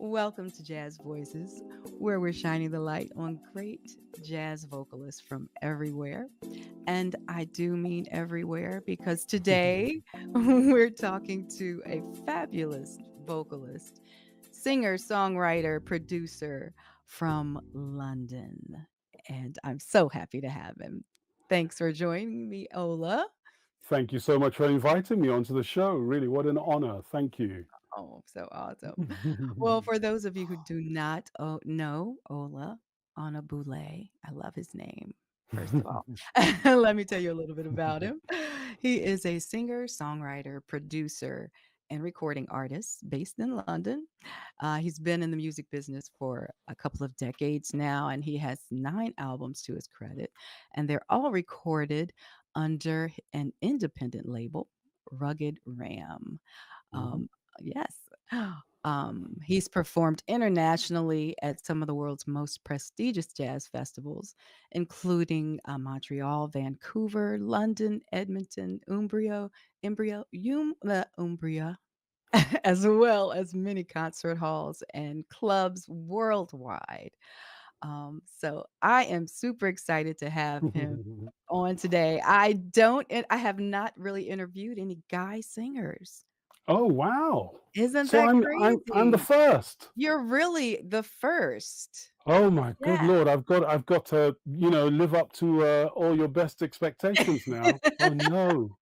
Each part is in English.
Welcome to Jazz Voices, where we're shining the light on great jazz vocalists from everywhere. And I do mean everywhere because today we're talking to a fabulous vocalist, singer, songwriter, producer from London. And I'm so happy to have him. Thanks for joining me, Ola. Thank you so much for inviting me onto the show. Really, what an honor. Thank you. Oh, so awesome. Well, for those of you who do not know Ola Onabule, I love his name, first of all. Let me tell you a little bit about him. He is a singer, songwriter, producer, and recording artist based in London. He's been in the music business for a couple of decades now, and he has 9 albums to his credit, and they're all recorded under an independent label, Rugged Ram. Mhm. Um, yes. He's performed internationally at some of the world's most prestigious jazz festivals, including Montreal, Vancouver, London, Edmonton, Umbria, as well as many concert halls and clubs worldwide. So I am super excited to have him on today. I have not really interviewed any guy singers. Oh wow! Isn't So that I'm the crazy? first. You're really the first. Oh my good Yeah. lord! I've got to live up to all your best expectations now. Oh no!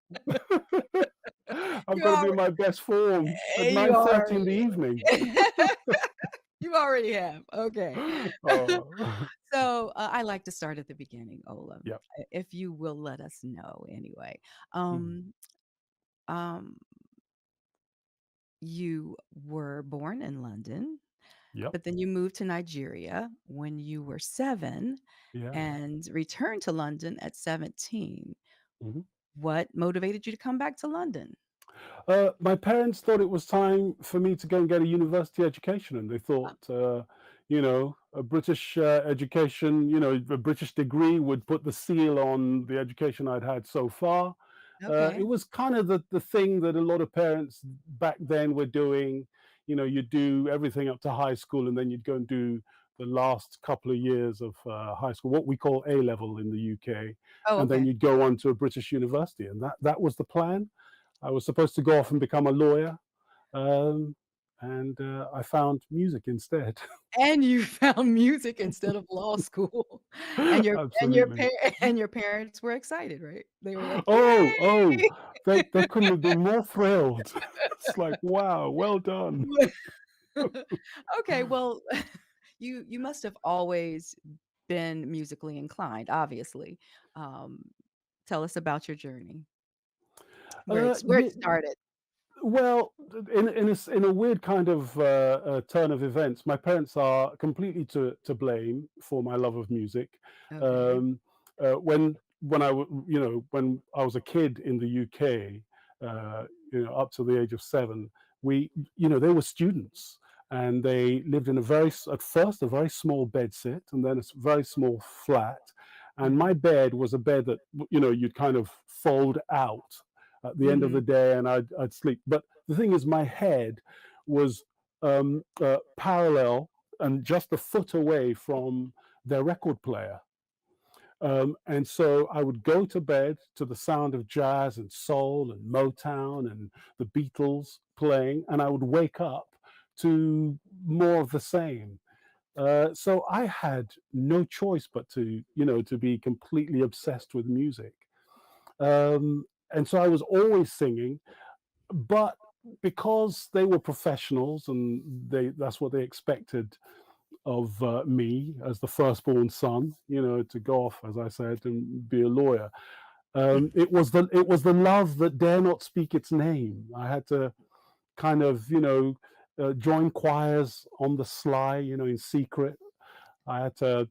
I've You got to be in already my best form at you 9:30 in the already evening. you already have. Okay. Oh I like to start at the beginning, Ola, yeah. if you will let us know anyway. Mhm. Um, um, you were born in London, Yep. but then you moved to Nigeria when you were 7 Yeah. and returned to London at 17. Mhm. What motivated you to come back to London? My parents thought it was time for me to go and get a university education, and they Uh, thought, a British education, a British degree would put the seal on the education I'd had so far. It okay. was kind of the thing that a lot of parents back then were doing. You do everything up to high school, and then you'd go and do the last couple of years of high school, what we call A level in the UK, Oh, and then okay. you'd go on to a British university, and that was the plan. I was supposed to go off and become a lawyer, um, and I found music instead. And you found music instead of law school, and Absolutely. your parents were excited, right? They were like, Oh, oh, "Yay!" they couldn't have been more thrilled. It's like, wow, well done. Okay, well, you must have always been musically inclined, obviously. Um, Tell us about your journey, where it Yeah, started. well, in a weird kind of turn of events, my parents are completely to blame for my love of music. Okay. Um, when I was a kid in the UK, up to the age of 7, they were students, and they lived in at first a very small bed sit, and then a very small flat, and Mhm. my bed was a bed that you'd kind of fold out at the end of the Mhm. day, and I'd sleep. But the thing is, my head was parallel and just a foot away from their record player. And so I would go to bed to the sound of jazz and soul and Motown and the Beatles playing, and I would wake up to more of the same. So I had no choice but to be completely obsessed with music. And so I was always singing, but because they were professionals and that's what they expected of me as the firstborn son, to go off, as I said, and be a lawyer. It was the love that dare not speak its name. I had to kind of join choirs on the sly, in secret. I had to,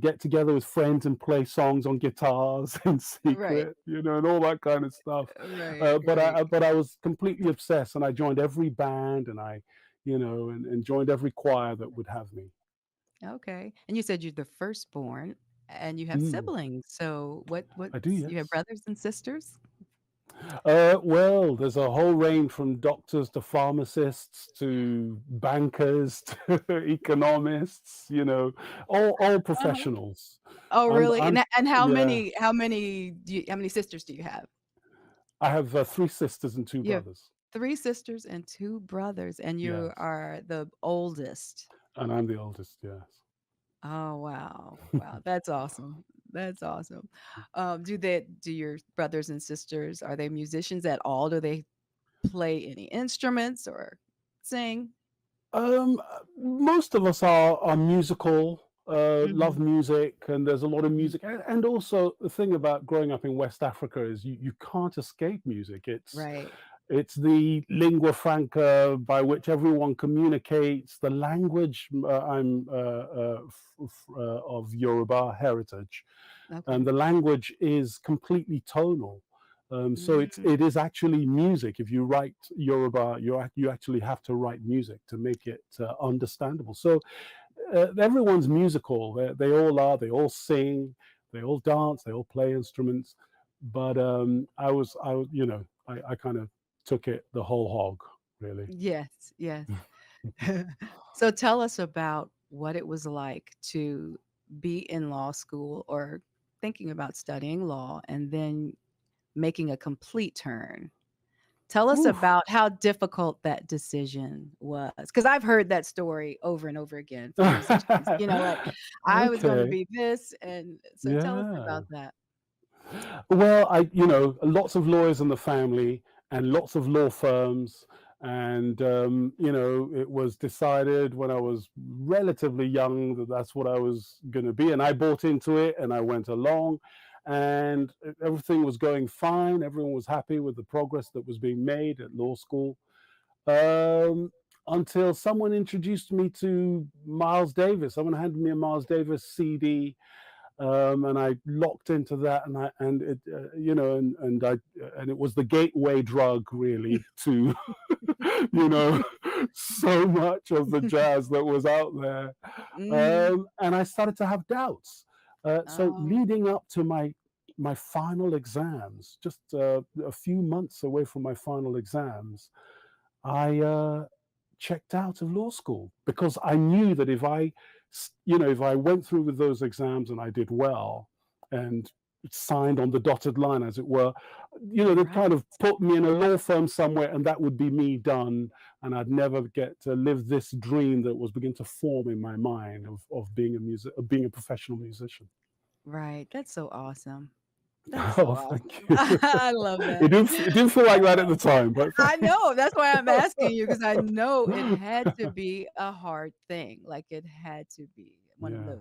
get together with friends and play songs on guitars in Right. secret, and all that kind of stuff. Right, But right. I was completely obsessed, and I joined every band, and and joined every choir that would have me. Okay. And you said you're the firstborn and you have Mm, siblings. So I do, you have yes. brothers and sisters? Well, there's a whole range from doctors to pharmacists to bankers to economists, all Uh-huh. professionals. Oh, really? I'm And yeah, how many sisters do you have? I have 3 sisters and 2 You have brothers. 3 sisters and 2 brothers, and you Yes, are the oldest. and I'm the oldest, yes. Oh, wow. Wow, that's awesome. That's awesome. Do your brothers and sisters, are they musicians at all? Do they play any instruments or sing? Most of us are musical, love Mhm. music, and there's a lot of Mhm. music. And also, the thing about growing up in West Africa is you can't escape music. Right. It's the lingua franca by which everyone communicates. The language I'm of Yoruba heritage, and Okay. the language is completely tonal. So Mm. it is actually music. If you write Yoruba, you actually have to write music to make it understandable. So everyone's musical. They all are. They all sing. They all dance. They all play instruments. But I kind of took it the whole hog, really. Yes, yes. So tell us about what it was like to be in law school or thinking about studying law and then making a complete turn. Tell us Oof. about how difficult that decision was, because I've heard that story over and over again from musicians. Like, I was going to Okay. be this, and so tell us Yeah. about that. Well, lots of lawyers in the family and lots of law firms. And, it was decided when I was relatively young that that's what I was going to be. And I bought into it and I went along, and everything was going fine. Everyone was happy with the progress that was being made at law school. Um, until someone introduced me to Miles Davis. Someone handed me a Miles Davis CD, and I locked into that, and it and it was the gateway drug really to so much of the jazz that was out there, Mhm. and I started to have doubts. So Oh, leading up to my final exams, just a few months away from my final exams, I checked out of law school because I knew that if I went through with those exams and I did well and signed on the dotted line, as it were, they'd right. kind of put me in a law firm somewhere, and that would be me done, and I'd never get to live this dream that was beginning to form in my mind of being a professional musician. Right. That's so awesome. That's so Oh, thank awesome. you. I love that. It didn't feel like that at the time, but I know, that's why I'm asking you, because I know it had to be a hard thing, like, it had to be one of yeah.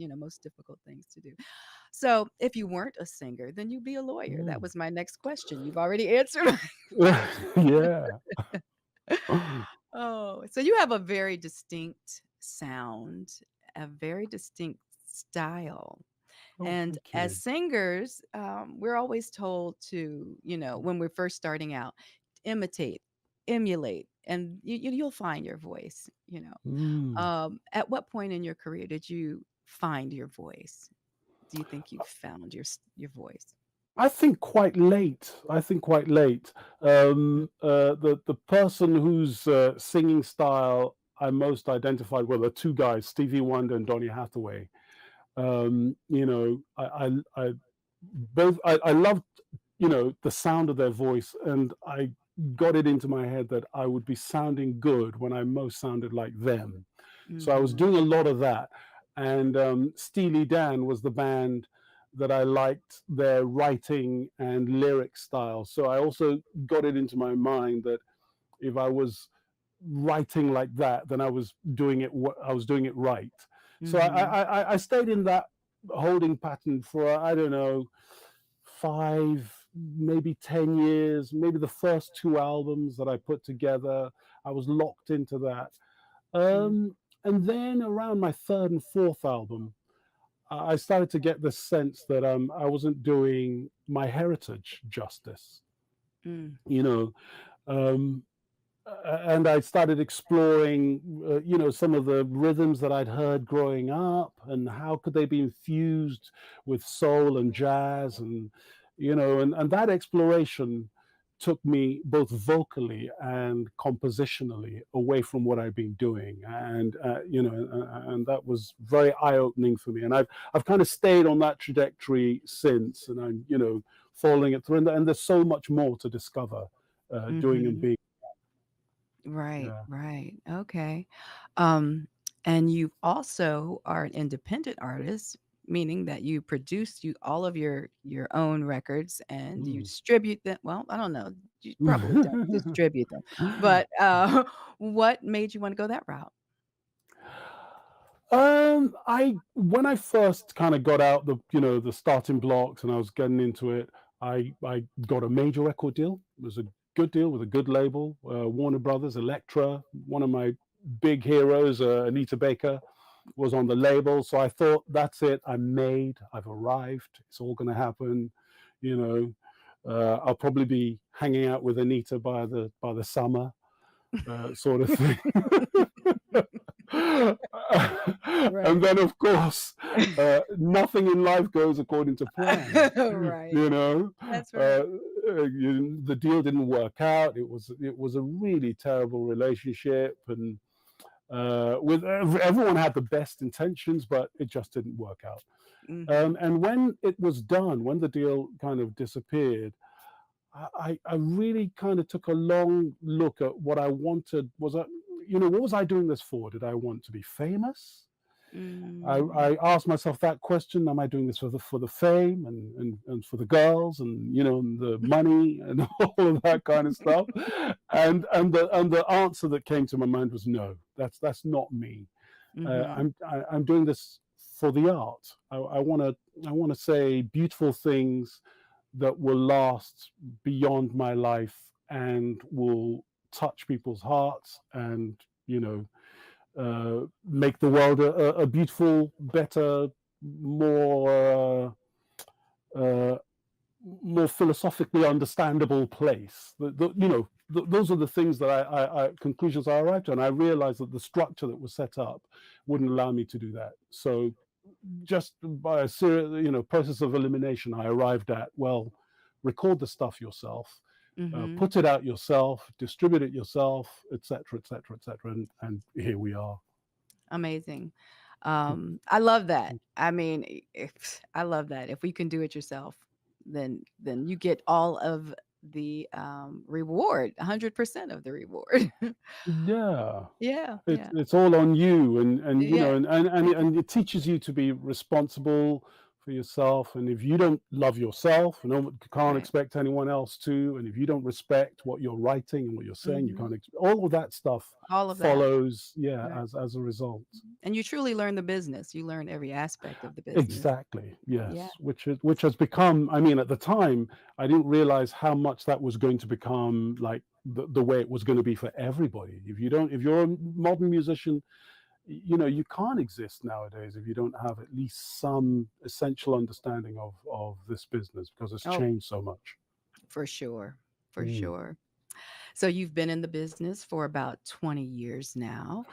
the, most difficult things to do. So, if you weren't a singer, then you'd be a lawyer. That Mm. was my next question. You've already answered my Yeah. Oh, so you have a very distinct sound, a very distinct style. Oh, And thank as you. singers, we're always told to, when we're first starting out, imitate, emulate, and you'll find your voice. Mm. At what point in your career did you find your voice? Do you think you found your voice? I think quite late. I think quite late. The person whose singing style I most identified with are two guys, Stevie Wonder and Donny Hathaway. I both I loved the sound of their voice, and I got it into my head that I would be sounding good when I most sounded like them. So I was Mhm. doing a lot of that, and Steely Dan was the band that I liked their writing and lyric style. So I also got it into my mind that if I was writing like that, then I was doing it right. So Mhm. I stayed in that holding pattern for, I don't know, 5, maybe 10 years. Maybe the first 2 albums that I put together, I was locked into that. Mm. And then around my 3rd and 4th album, I started to get the sense that I wasn't doing my heritage justice. Mm. You know, um, and I started exploring, some of the rhythms that I'd heard growing up, and how could they be infused with soul and jazz, and and that exploration. took me both vocally and compositionally away from what I've been doing, and and that was very eye-opening for me. And I've kind of stayed on that trajectory since, and I'm following it through. And there's so much more to discover, doing and Mhm. being. Right, Yeah. right. Okay. Um, and you also are an independent artist, meaning that you produce you all of your own records and you Mm. distribute them. Well, I don't know. You probably don't distribute them. But what made you want to go that route? I when I first kind of got out the starting blocks and I was getting into it, I got a major record deal. It was a good deal with a good label, Warner Brothers, Elektra. One of my big heroes, Anita Baker, was on the label. So I thought, that's it. I'm made. I've arrived. It's all going to happen. You know, I'll probably be hanging out with Anita by the summer, sort of thing. And Right. then, of course, nothing in life goes according to plan. Right. You know, That's right. uh, the deal didn't work out. It was a really terrible relationship, and with everyone had the best intentions, but it just didn't work out. Mhm. And when it was done, when the deal kind of disappeared, I really kind of took a long look at what I wanted. What was I doing this for? Did I want to be famous? Mm. I asked myself that question: am I doing this for the fame and for the girls and the money and all of that kind of stuff? And the answer that came to my mind was no. That's not me. Mhm. I'm doing this for the art. I want to say beautiful things that will last beyond my life and will touch people's hearts and make the world a beautiful, better, more uh, more philosophically understandable place. Those are the things that conclusions I arrived to, and I realized that the structure that was set up wouldn't allow me to do that. So just by a serious, process of elimination, I arrived at, well, record the stuff yourself, Mhm. put it out yourself, distribute it yourself, etc., etc., etc., and here we are. Amazing. I love that. I mean, I love that. If we can do it yourself, then you get all of the reward, 100% of the reward. Yeah, Yeah, it's yeah, it's all on you, and yeah. and it teaches you to be responsible for yourself. And if you don't love yourself, you can't Right. expect anyone else to. And if you don't respect what you're writing and what you're saying, you Hmm. can't. All of that stuff All of that. follows, yeah, Right. as a result. And you truly learn the business. You learn every aspect of the business. Exactly. Yeah. Yes. Which has become. I mean, at the time, I didn't realize how much that was going to become like the way it was going to be for everybody. If you're a modern musician, you can't exist nowadays if you don't have at least some essential understanding of this business because it's Oh, changed so much. for sure. For Mm. sure. So you've been in the business for about 20 years now,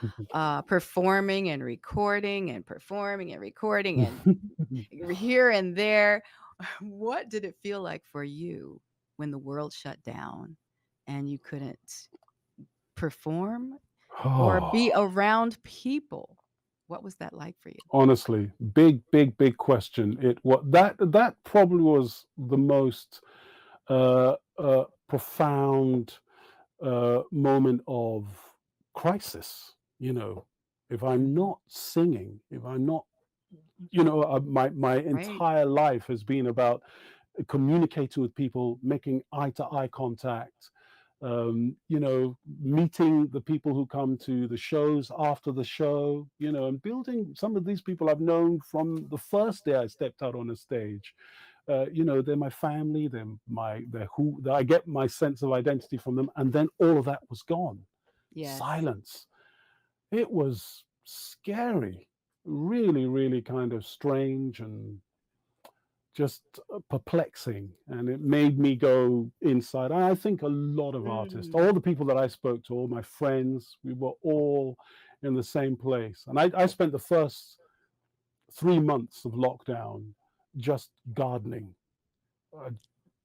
performing and recording and performing and recording and here and there. What did it feel like for you when the world shut down and you couldn't perform or be Oh, around people? What was that like for you? honestly, big, big, big question. That probably was the most profound moment of crisis. If I'm Mhm. not singing, if I'm not, my Right. entire life has been about communicating with people, making eye to eye contact, meeting the people who come to the shows after the show, and building some of these people I've known from the first day I stepped out on a stage. They're my family. They're who I get my sense of identity from them, and then all of that was gone. Yes. Silence. It was scary, really, really kind of strange and just perplexing, and it made me go inside. I think a lot of artists, Mm. all the people that I spoke to, all my friends, we were all in the same place. And I spent the first 3 months of lockdown just gardening, uh,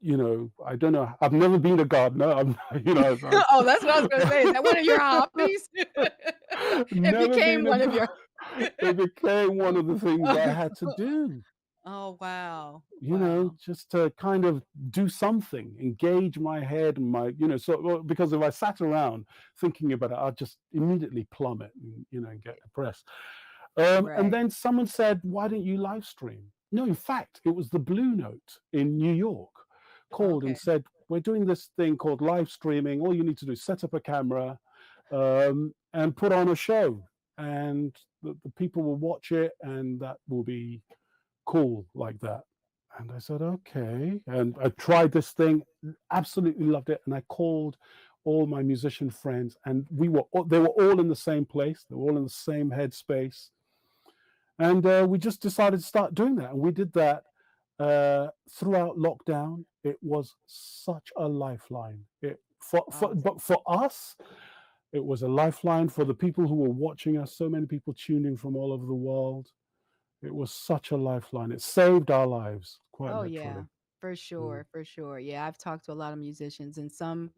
I don't know. I've never been a gardener. Oh, that's what I was gonna say. Is that one of your hobbies? It Never became been a one of your gar It became one of the things I had to do, Oh, wow. Wow. just to kind of do something, engage my head and well, because if I sat around thinking about it, I'd just immediately plummet and get depressed. And Right. then someone said, "Why don't you live stream?" No, in fact, it was the Blue Note in New York called and Okay. said, "We're doing this thing called live streaming. All you need to do is set up a camera and put on a show, and the people will watch it, and that will be cool like that." And I said, "Okay." And I tried this thing, absolutely loved it, and I called all my musician friends, and they were all in the same place, they were all in the same headspace, and we just decided to start doing that, and we did that throughout lockdown. It was such a lifeline. Awesome. But for us, it was a lifeline for the people who were watching us. So many people tuned in from all over the world. It was such a lifeline. It saved our lives, quite Oh, yeah. literally. For Mm. sure, for sure. Yeah, I've talked to a lot of musicians, and some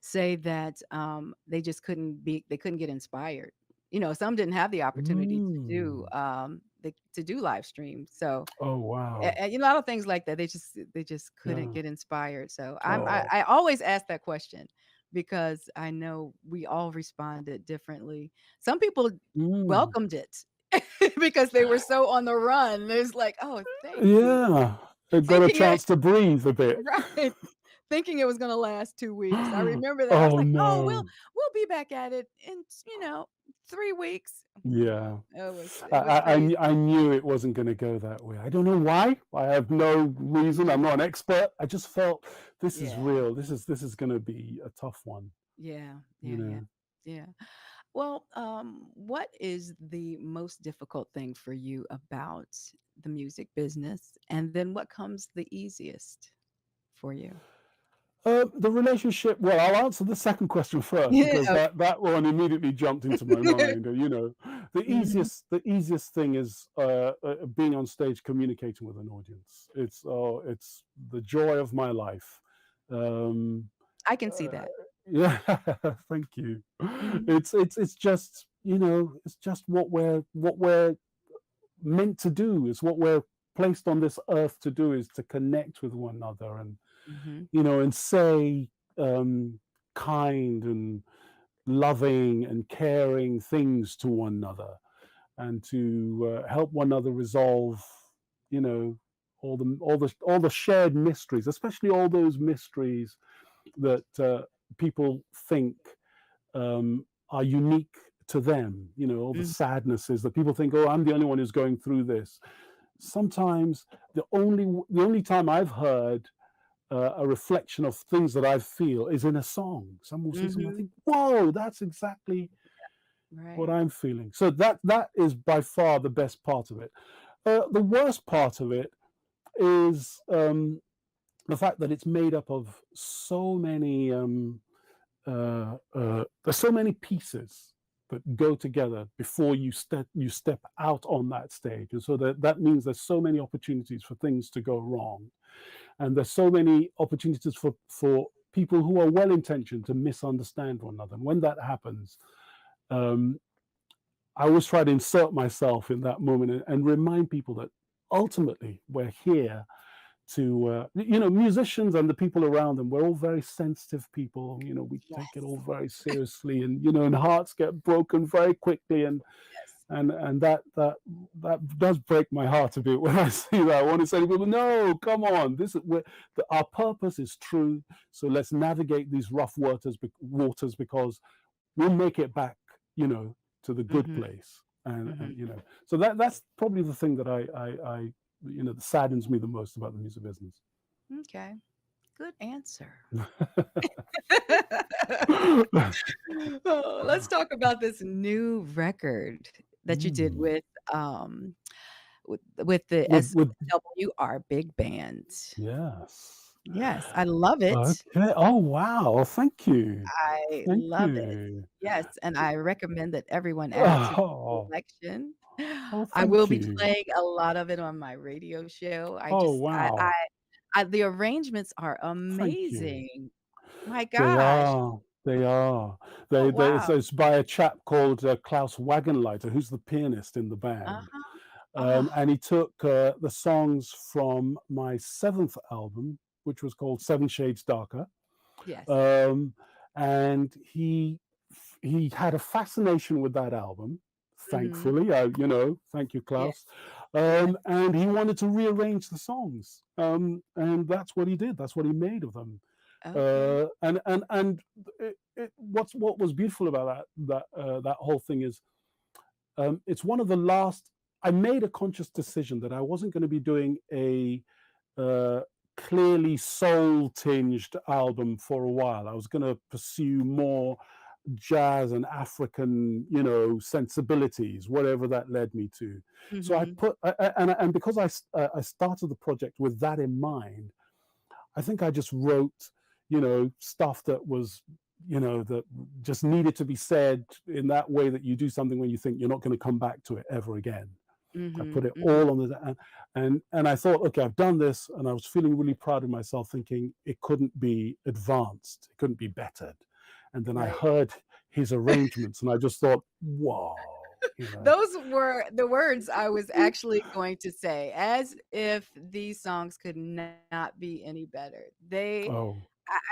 say that, they just they couldn't get inspired. Some didn't have the opportunity Mm. to do live streams. So, Oh, wow. a lot of things like that, they just couldn't Yeah. get inspired. So, Oh. I always ask that question because I know we all responded differently. Some people Mm. welcomed it because they were so on the run. It's like, "Oh, thank you." Yeah. It got a Thinking it chance to breathe a bit. right, thinking it was gonna last 2 weeks. I remember that. I was Oh, like, "Oh, no. we'll be back at it in, 3 weeks." Yeah. It was I crazy. knew it wasn't gonna go that way. I don't know why. I have no reason. I'm not an expert. I just felt this is Yeah, real. This is gonna be a tough one, yeah, you yeah, yeah, know? yeah. Well, what is the most difficult thing for you about the music business? And then what comes the easiest for you? The relationship, well, I'll answer the second question first Yeah, because that one immediately jumped into my okay. mind. The Mhm. easiest thing is being on stage communicating with an audience. It's the joy of my life. Um, I can see uh, that. yeah, thank you. Mhm. It's just it's just what we're meant to do. It's what we're placed on this earth to do, is to connect with one another and Mhm. and say um, kind and loving and caring things to one another, and to help one another resolve, you know, all the shared mysteries, especially all those mysteries that people think are unique to them. All the Mhm. sadnesses that people think, "Oh, I'm the only one who's going through this." Sometimes the only time I've heard a reflection of things that I feel is in a song. Someone will say something, I Mhm. think, "Whoa, that's exactly what Right. I'm feeling." So that is by far the best part of it. The worst part of it is the fact that it's made up of so many there's so many pieces that go together before you step out on that stage, and so that means there's so many opportunities for things to go wrong, and there's so many opportunities for people who are well intentioned to misunderstand one another. And when that happens, um, I always try to insert myself in that moment and remind people that ultimately we're here to musicians and the people around them, we're all very sensitive people. We take it all Yes. very seriously, and hearts get broken very quickly, and Yes. and and that does break my heart a bit when I see that. I want to say to people, "No, come on, our purpose is true, so let's navigate these rough waters, because we'll make it back, to the good Mhm. place." and Mhm. and so that's probably the thing that that saddens me the most about the music business. Okay. Good answer. Oh, let's talk about this new record that you did Mm. um, with the With SWR Big Band. Yes. Yes, I love it. Okay. Oh, wow. Thank you. I Thank love it. you. Yes, and I recommend that everyone add it to the Oh, collection. oh, I will thank be you. playing a lot of it on my radio show. Oh, I wow. The arrangements are Thank you. amazing. My They gosh. are. They are. Oh, It's, wow. it's by a chap called Klaus Wagenleiter, who's the pianist in the band. Uh-huh. Oh, And he took the songs from my seventh album, which was called Seven Shades Darker. yes. Um, and he had a fascination with that album. Mhm. Thankfully, thank you, Klaus. Yes. Yeah. And he wanted to rearrange the songs, and that's what he did. That's what he made of them. Okay. And what was beautiful about that whole thing is it's one of the last. I made a conscious decision that I wasn't going to be doing a uh, clearly soul tinged album for a while. I was going to pursue more jazz and African, sensibilities, whatever that led me to. So I Mhm. put, and because I started the project with that in mind, I think I just wrote, stuff that was, that just needed to be said in that way that you do something when you think you're not going to come back to it ever again. I put Mhm. it Mhm. all on and I thought, okay, I've done this, and I was feeling really proud of myself, thinking it couldn't be advanced, it couldn't be bettered. And then I Right. heard his arrangements, and I just thought, whoa, Those were the words I was actually going to say, as if these songs could not be any better. oh,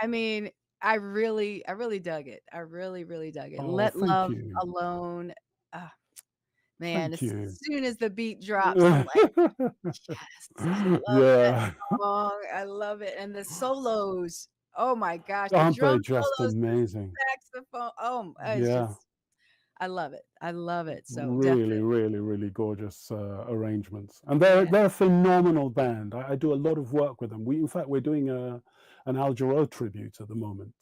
I mean, I really dug it. I really, really dug it. oh, Let thank Love you, Alone. Ah, man, thank as you. soon as the beat drops, I'm like, yes, I love that Yeah, song. I love it. And the solos. Oh my gosh, the aren't they drum just solos, the amazing? saxophone. Oh, it's Yeah. just, I love it. I love it. So Really, definitely. really, really gorgeous arrangements, and they're Yeah. they're a phenomenal band. I do a lot of work with them. In fact, we're doing an Al Jarreau tribute at the moment.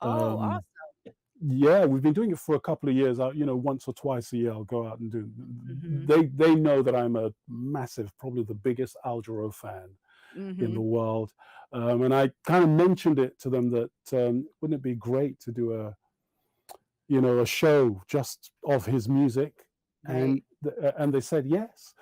Oh, Um, awesome. yeah, we've been doing it for a couple of years. Once or twice a year, I'll go out and do. Mhm. They know that I'm a massive, probably the biggest Al Jarreau fan in the Mhm. world, and I kind of mentioned it to them that wouldn't it be great to do a show just of his music, Right. and they said yes.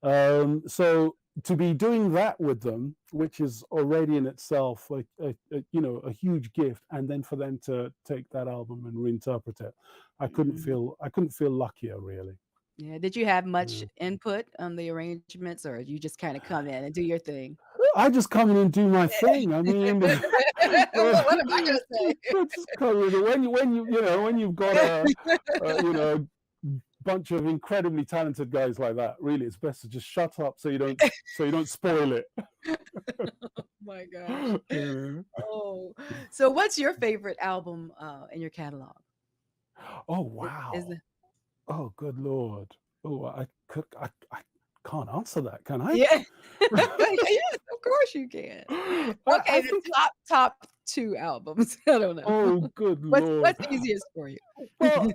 So to be doing that with them, which is already in itself a huge gift, and then for them to take that album and reinterpret it, Mhm. I couldn't feel luckier, really. Yeah. Did you have much Yeah. input on the arrangements, or you just kinda come in and do your thing? I just come in and do my thing. I mean, What am I gonna say? I just come in when you've got a bunch of incredibly talented guys like that, really, it's best to just shut up so you don't spoil it. My gosh. You Oh, so what's your favorite album, in your catalog? Oh Is wow. it Oh good lord. Oh I can't answer that, can I? yeah. Yes, of course you can. I Okay, the think top 2 albums. I don't know. oh good lord. What's easiest for you? Well,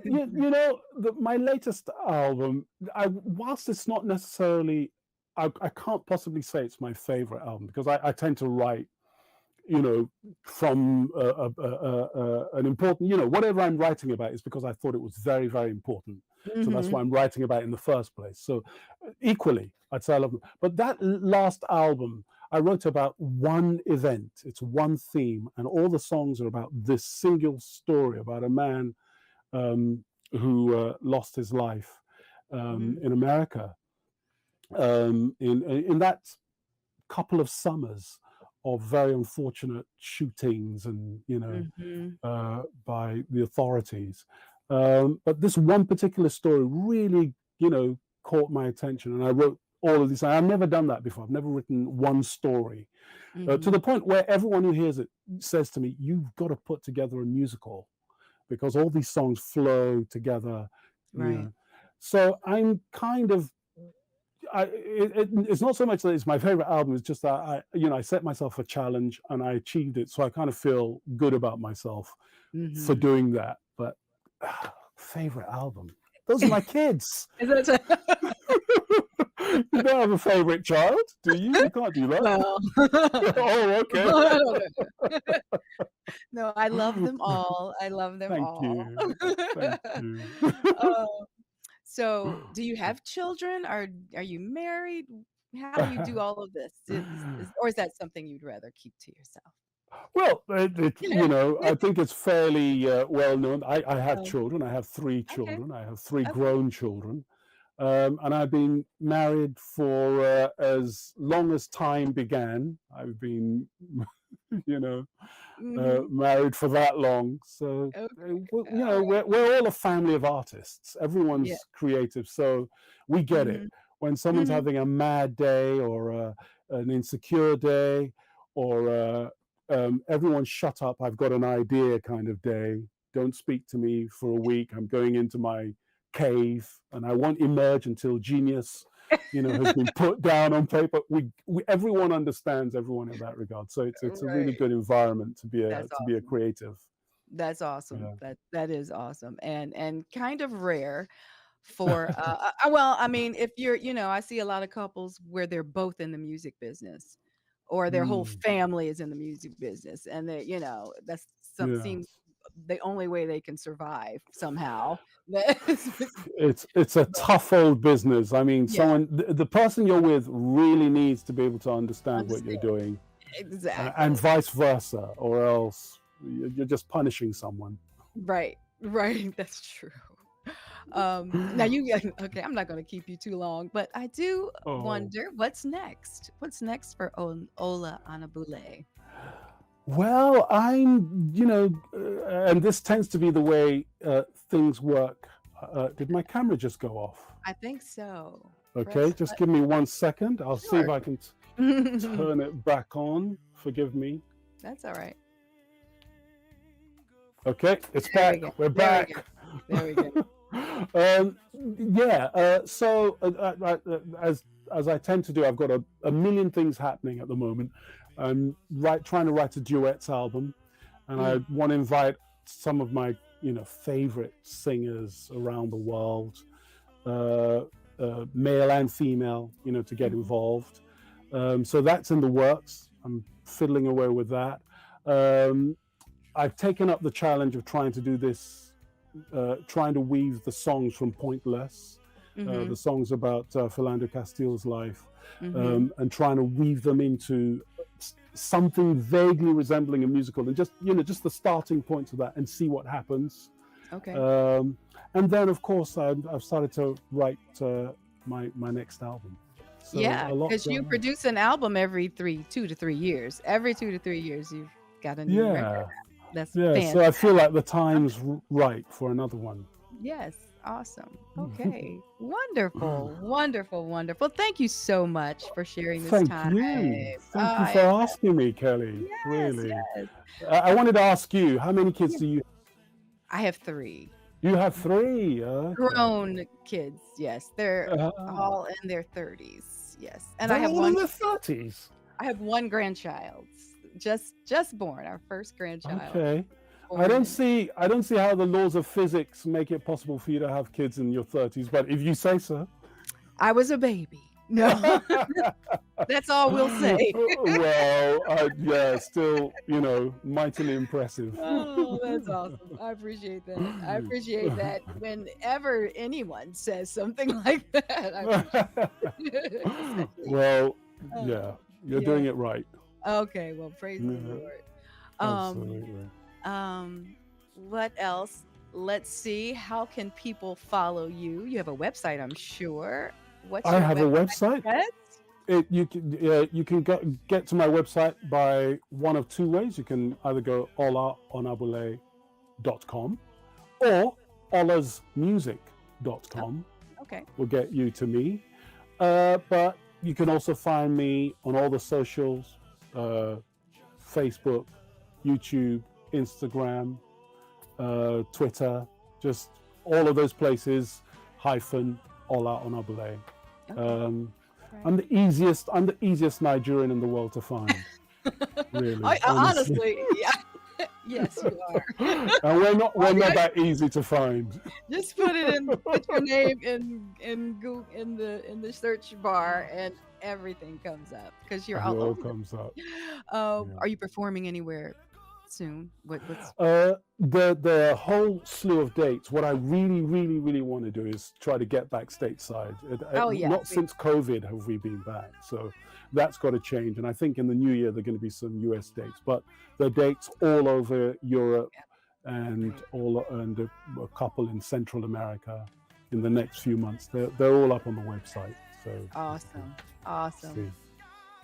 my latest album, whilst it's not necessarily, I can't possibly say it's my favorite album because I tend to write, from an important, whatever I'm writing about is because I thought it was very, very important. So that's Mhm. why I'm writing about it in the first place. So equally, I'd say I love them. But that last album, I wrote about one event. It's one theme, and all the songs are about this single story about a man who lost his life Mhm. in America in that couple of summers of very unfortunate shootings and Mhm. by the authorities. But this one particular story really caught my attention, and I wrote all of these. I've never done that before. I've never written one story to the Mhm. point where everyone who hears it says to me, "You've got to put together a musical." Because all these songs flow together, you Right. know. So I'm kind of it's not so much that it's my favorite album. It's just that I set myself a challenge and I achieved it. So I kind of feel good about myself for Mhm. doing that. But favorite album? Those are my kids. Is that You don't have a favorite child, do you? You can't do that. well, Oh, okay. I don't know. No, I love them all. I love them Thank all. you. Thank you. Oh, so do you have children? Are you married? How do you do all of this? Or is that something you'd rather keep to yourself? Well, I think it's fairly well known. I have Oh, children. I have three okay, children. I have three okay. grown children. And I've been married for as long as time began. I've been, you know, Mhm. married for that long. So, Okay. All right. we're all a family of artists. Yeah. Everyone's creative. So we get it. Mhm. When someone's Mhm. having a mad day or an insecure day or everyone shut up, I've got an idea kind of day. Don't speak to me for a week. I'm going into my cave and I won't emerge until genius has been put down on paper. We everyone understands everyone in that regard, so it's a really Right. good environment That's to be a awesome. creative. That's awesome. Yeah. That is awesome, and kind of rare for, well, I mean, if you're I see a lot of couples where they're both in the music business, or their whole Mm, family is in the music business, and they, that's some seems yes, the only way they can survive somehow. That's it's a but tough old business. I mean, yeah, the person you're with really needs to be able to understand what you're understand. doing, and Exactly. vice versa, or else you're just punishing someone. Right, right, that's true. Now you okay, I'm not gonna keep you too long, but I do Oh. wonder what's next? What's next for Ola Onabule? Well, and this tends to be the way things work. Did my camera just go off? I think so. Okay, Press just give button. me 1 second. I'll see if Sure. I can turn it back on. Forgive me. That's all right. Okay, it's There we go. back. We're There we go. back. There we go. Yeah. As I tend to do, I've got a million things happening at the moment. I'm trying to write a duets album, and I Mm, want to invite some of my favorite singers around the world, uh, male and female, to get mhm. involved. So that's in the works. I'm fiddling away with that. Um, I've taken up the challenge of trying to do this, trying to weave the songs from Pointless, the Mhm. songs about Philando Castile's life, Mhm. and trying to weave them into something vaguely resembling a musical, and just the starting point of that, and see what happens. Okay. Um, and then, of course, I've started to write my next album. So Yeah, a lot because you going on. produce an album every 2 to 3 years. Every 2 to 3 years, you've got a new record Yeah, out. That's yeah. So I feel fantastic. like the Okay. time's right for another one. Yes, awesome. Okay. Wonderful, wonderful, wonderful. Thank you so much for sharing this Thank time. you. Thank you I for am asking me, Kelly. yes, Really. yes. I wanted to ask you, how many kids Yeah. do you? I have 3 You have three. Okay. grown kids. Yes, they're Ah, all in their 30s. Yes, and I they're have all in one. their 30s. I have one grandchild, just born. Our first grandchild Okay. born in. I don't see how the laws of physics make it possible for you to have kids in your 30s, but if you say so. I was a baby. No, that's all we'll say. Well, yeah, still, mightily impressive. Oh, that's awesome. I appreciate that. I appreciate that whenever anyone says something like that. I appreciate it. Especially, Well, uh, yeah, you're yeah. doing it right. Okay, well, praise the Yeah, Lord. Um, absolutely. what else? Let's see. How can people follow you? You have a website, I'm sure. What's I your have a website website. address? You can get to my website by one of two ways. You can either go olaonabule.com or Oh, olasmusic.com okay. will get you to me. But you can also find me on all the socials, Facebook, YouTube, Instagram, Twitter, just all of those places, hyphen Ola Onabule. Okay. Um, Right. I'm the easiest Nigerian in the world to find, really, honestly. Honestly, yeah. Yes, you are. And we're All not you that easy to find. just put your name in Google in the search bar and everything comes up because you're It all all over the comes up. place. Yeah. Are you performing anywhere soon. What's There are a whole slew of dates. What I really want to do is try to get back stateside. Oh, yeah. Not since COVID have we been back, so that's got to change. And I think in the new year there are going to be some US dates, but there are dates all over Europe and a couple in Central America in the next few months. They're all up on the website. So awesome. see.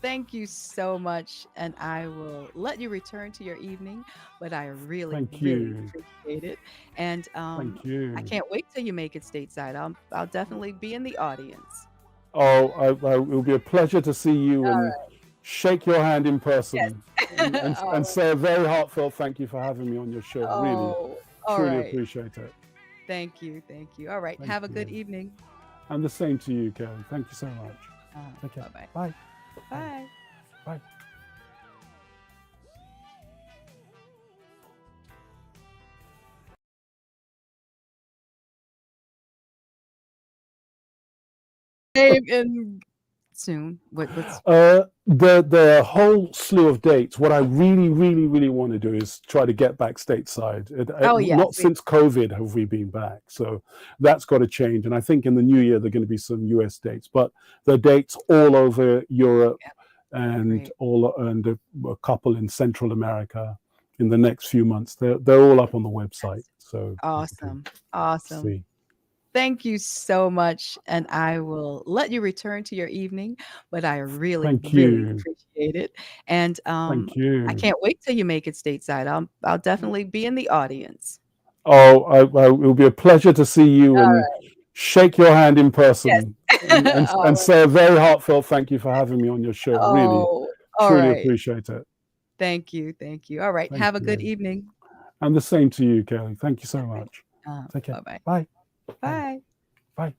Thank you so much, and I will let you return to your evening, but I really Thank you. appreciate it. And Thank you. I can't wait till you make it stateside. I'll definitely be in the audience. Oh, it will be a pleasure to see you All and shake your hand in person Yes. and say a very heartfelt thank you for having me on your show. Really, All truly right. appreciate it. Thank you. All right. Thank Have a good you. evening. And the same to you, Kelly. Thank you so much. Take care. Bye-bye. Bye. Bye. Bye. Name in soon. What's There are a whole slew of dates. What I really want to do is try to get back stateside. Oh, yeah. Not since COVID have we been back, so that's got to change. And I think in the new year there are going to be some US dates, but there are dates all over Europe and a couple in Central America in the next few months. They're all up on the website. So awesome. see. Thank you so much, and I will let you return to your evening, but I really Thank you. appreciate it. And Thank you. I can't wait till you make it stateside. I'll definitely be in the audience. Oh, it will be a pleasure to see you and shake your hand in person and say a very heartfelt thank you for having me on your show. Really, truly appreciate it. Thank you. All right. Have a good evening. And the same to you, Kelly. Thank you so much. Take care. Bye-bye. Bye. Bye. Bye.